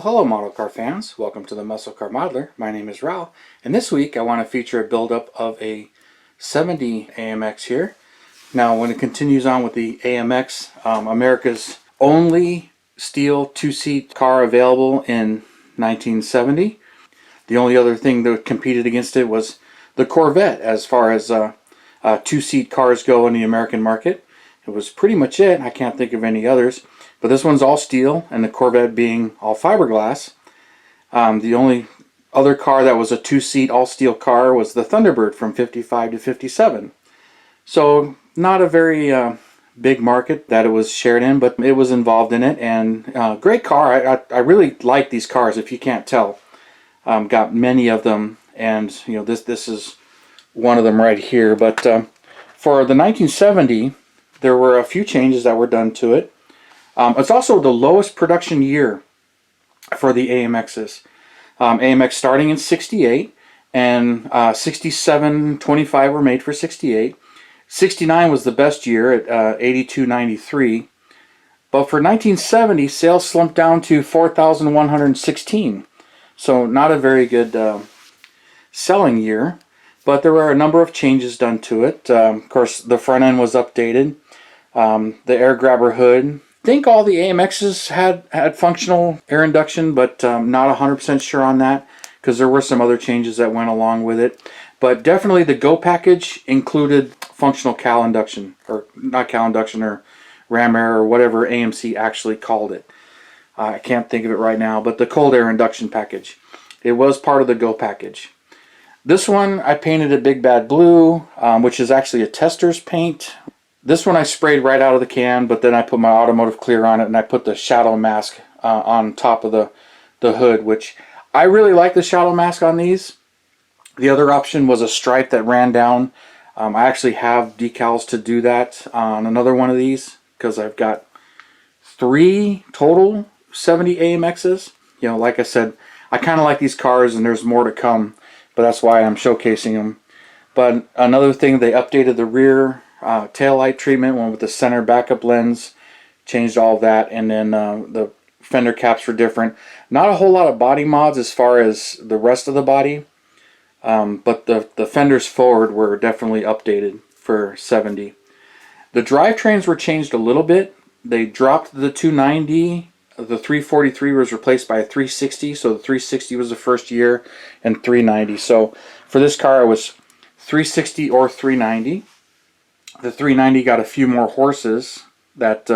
Well, hello model car fans. Welcome to the Muscle Car Modeler. My name is Raul, and this week I want to feature a build-up of a 70 AMX here. Now, when it continues on with the AMX, America's only steel two-seat car available in 1970. The only other thing that competed against it was the Corvette as far as two-seat cars go in the American market. It was pretty much it. I can't think of any others. But this one's all steel, and the Corvette being all fiberglass. The only other car that was a two-seat all-steel car was the Thunderbird from 55 to 57. So not a very big market that it was shared in, but it was involved in it, and great car. I really like these cars, if you can't tell. Got many of them, and you know this is one of them right here. But for the 1970, there were a few changes that were done to it. It's also the lowest production year for the AMXs. AMX starting in 68, and 67, 25 were made for 68. 69 was the best year at 8293. But for 1970, sales slumped down to 4,116. So not a very good selling year. But there were a number of changes done to it. Of course, the front end was updated. The air grabber hood. I think all the AMXs had functional air induction, but not 100% sure on that because there were some other changes that went along with it. But definitely the Go package included functional cal induction, or not cal induction, or ram air, or whatever AMC actually called it. I can't think of it right now, but the cold air induction package. It was part of the Go package. This one I painted a Big Bad Blue, which is actually a tester's paint. This one I sprayed right out of the can, but then I put my automotive clear on it, and I put the shadow mask on top of the hood, which I really like the shadow mask on these. The other option was a stripe that ran down. I actually have decals to do that on another one of these because I've got 3 total 70 AMXs. You know, like I said, I kind of like these cars, and there's more to come, but that's why I'm showcasing them. But another thing, they updated the rear tail light treatment, one with the center backup lens, changed all of that, and then the fender caps were different. Not a whole lot of body mods as far as the rest of the body, but the fenders forward were definitely updated for 70. The drivetrains were changed a little bit. They dropped the 290. The 343 was replaced by a 360, so the 360 was the first year, and 390. So for this car, it was 360 or 390. The 390 got a few more horses that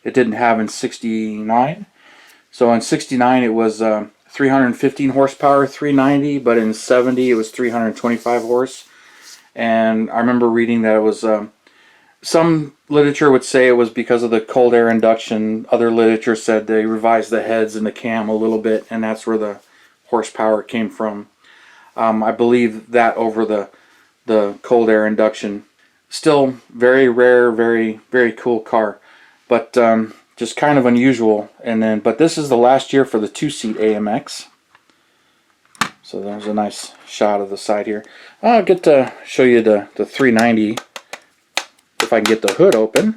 it didn't have in 69. So in 69 it was 315 horsepower, 390, but in 70 it was 325 horse. And I remember reading that it was, some literature would say it was because of the cold air induction. Other literature said they revised the heads and the cam a little bit, and that's where the horsepower came from. I believe that over the cold air induction. Still very rare, very, very cool car, but just kind of unusual. And then, but this is the last year for the two-seat AMX. So there's a nice shot of the side here. I'll get to show you the 390 if I can get the hood open.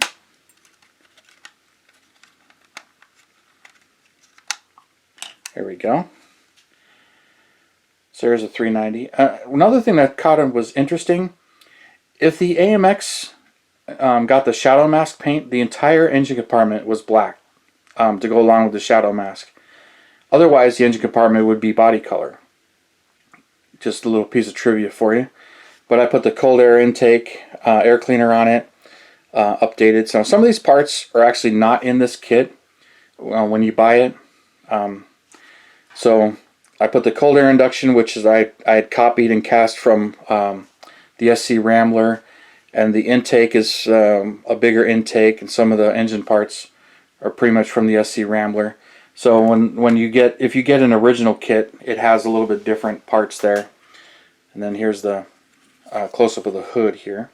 There we go. So there's a 390. Another thing that caught him was interesting. If the AMX got the shadow mask paint, the entire engine compartment was black to go along with the shadow mask. Otherwise, the engine compartment would be body color. Just a little piece of trivia for you. But I put the cold air intake, air cleaner on it, updated. So some of these parts are actually not in this kit when you buy it. So I put the cold air induction, which is I had copied and cast from the SC Rambler, and the intake is a bigger intake, and some of the engine parts are pretty much from the SC Rambler. So if you get an original kit, it has a little bit different parts there. And then here's the close-up of the hood here.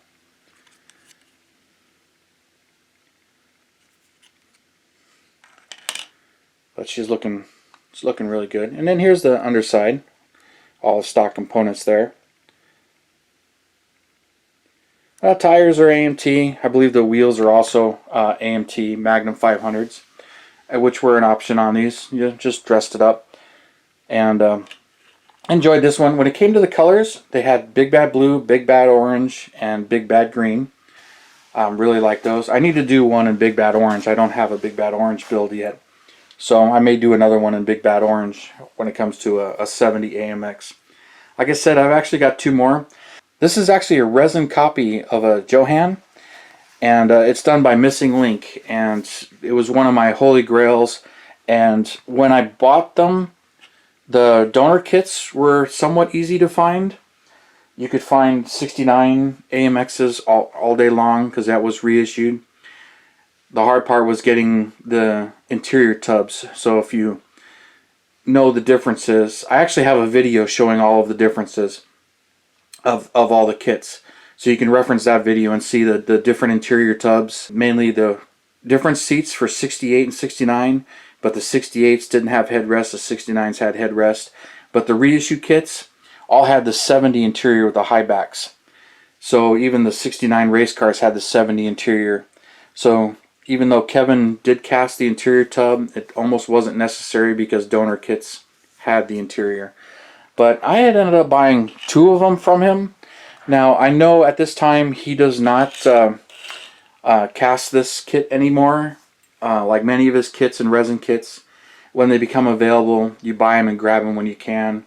But she's looking really good. And then here's the underside, all the stock components there. Tires are AMT. I believe the wheels are also AMT Magnum 500s. which were an option on these. You just dressed it up, and enjoyed this one. When it came to the colors, they had Big Bad Blue, Big Bad Orange, and Big Bad Green. Really like those. I need to do one in Big Bad Orange. I don't have a Big Bad Orange build yet, so I may do another one in Big Bad Orange when it comes to a 70 AMX. Like I said, I've actually got two more. This is actually a resin copy of a Johan, and it's done by Missing Link, and it was one of my holy grails. And when I bought them, the donor kits were somewhat easy to find. You could find 69 AMXs all day long because that was reissued. The hard part was getting the interior tubs. So if you know the differences, I actually have a video showing all of the differences of all the kits. So you can reference that video and see the different interior tubs, mainly the different seats for 68 and 69, but the 68s didn't have headrests, the 69s had headrest. But the reissue kits all had the 70 interior with the high backs. So even the 69 race cars had the 70 interior. So even though Kevin did cast the interior tub, it almost wasn't necessary because donor kits had the interior. But I had ended up buying two of them from him. Now I know at this time he does not cast this kit anymore. Like many of his kits and resin kits, when they become available, you buy them and grab them when you can.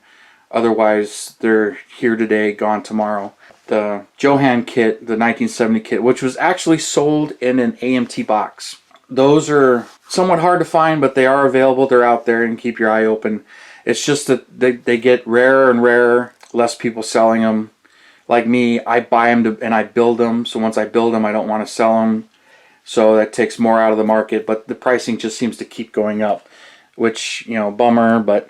Otherwise, they're here today, gone tomorrow. The Johan kit, the 1970 kit, which was actually sold in an AMT box. Those are somewhat hard to find, but they are available. They're out there, and keep your eye open. It's just that they get rarer and rarer, less people selling them. Like me, I buy them and I build them. So once I build them, I don't want to sell them. So that takes more out of the market, but the pricing just seems to keep going up, which, you know, bummer, but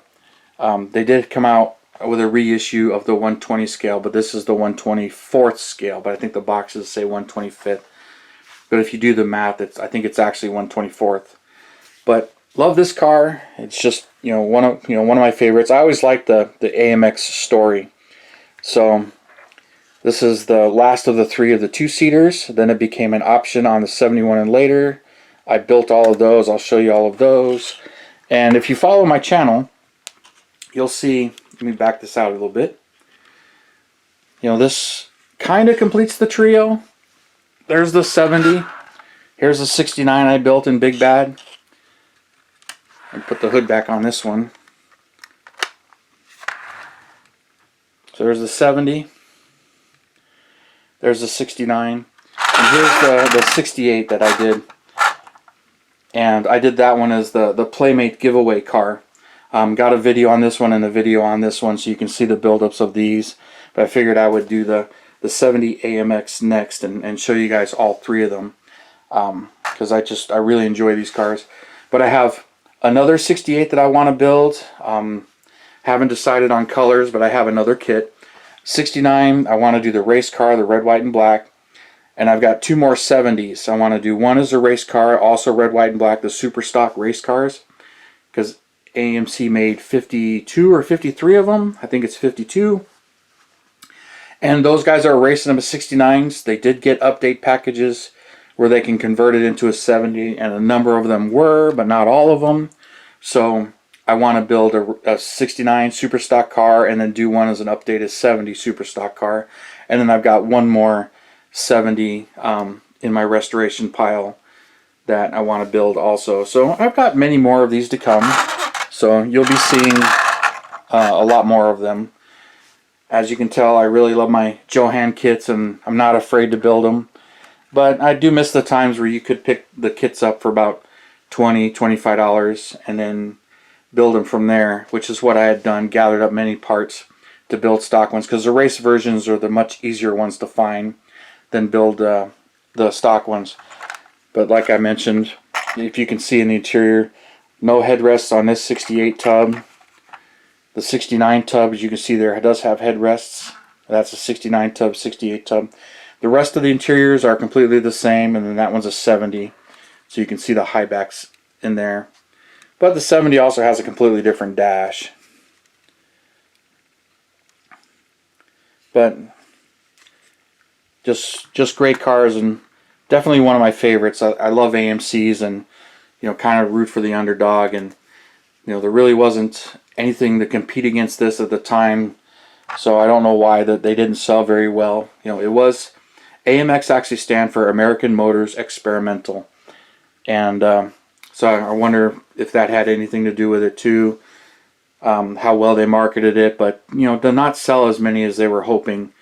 they did come out with a reissue of the 120 scale, but this is the 124th scale, but I think the boxes say 125th. But if you do the math, I think it's actually 124th. But love this car. It's just, one of my favorites. I always liked the AMX story. So this is the last of the three of the two-seaters. Then it became an option on the 71 and later. I built all of those. I'll show you all of those. And if you follow my channel, you'll see, let me back this out a little bit. This kind of completes the trio. There's the 70. Here's the 69 I built in Big Bad. And put the hood back on this one. So there's the 70. There's the 69. And here's the 68 that I did. And I did that one as the Playmate giveaway car. Got a video on this one and a video on this one, so you can see the buildups of these. But I figured I would do the 70 AMX next and show you guys all three of them. Because I really enjoy these cars. But I have another 68 that I want to build. Haven't decided on colors, but I have another kit. 69, I want to do the race car, the red, white, and black. And I've got two more 70s. I want to do one as a race car, also red, white, and black, the super stock race cars. Because AMC made 52 or 53 of them. I think it's 52. And those guys are racing them as 69s. They did get update packages where they can convert it into a 70, and a number of them were, but not all of them. So I want to build a 69 super stock car and then do one as an updated 70 super stock car. And then I've got one more 70 in my restoration pile that I want to build also. So I've got many more of these to come. So you'll be seeing a lot more of them. As you can tell, I really love my Johan kits, and I'm not afraid to build them. But I do miss the times where you could pick the kits up for about $20, $25 and then build them from there, which is what I had done, gathered up many parts to build stock ones, because the race versions are the much easier ones to find than build the stock ones. But like I mentioned, if you can see in the interior, no headrests on this 68 tub. The 69 tub, as you can see there, it does have headrests. That's a 69 tub, 68 tub. The rest of the interiors are completely the same, and then that one's a 70. So you can see the high backs in there. But the 70 also has a completely different dash. But just great cars, and definitely one of my favorites. I love AMCs, and kind of root for the underdog, and there really wasn't anything to compete against this at the time. So I don't know why that they didn't sell very well. It was AMX actually stand for American Motors Experimental, and so I wonder if that had anything to do with it too. How well they marketed it, but did not sell as many as they were hoping.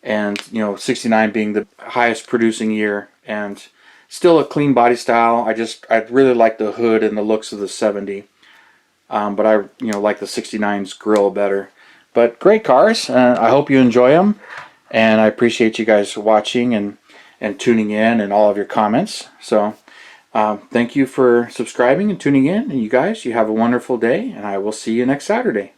And 69 being the highest producing year, and still a clean body style. I really like the hood and the looks of the 70, but I like the 69's grill better. But great cars. I hope you enjoy them, and I appreciate you guys watching and tuning in and all of your comments. So thank you for subscribing and tuning in, and you guys, you have a wonderful day, and I will see you next Saturday.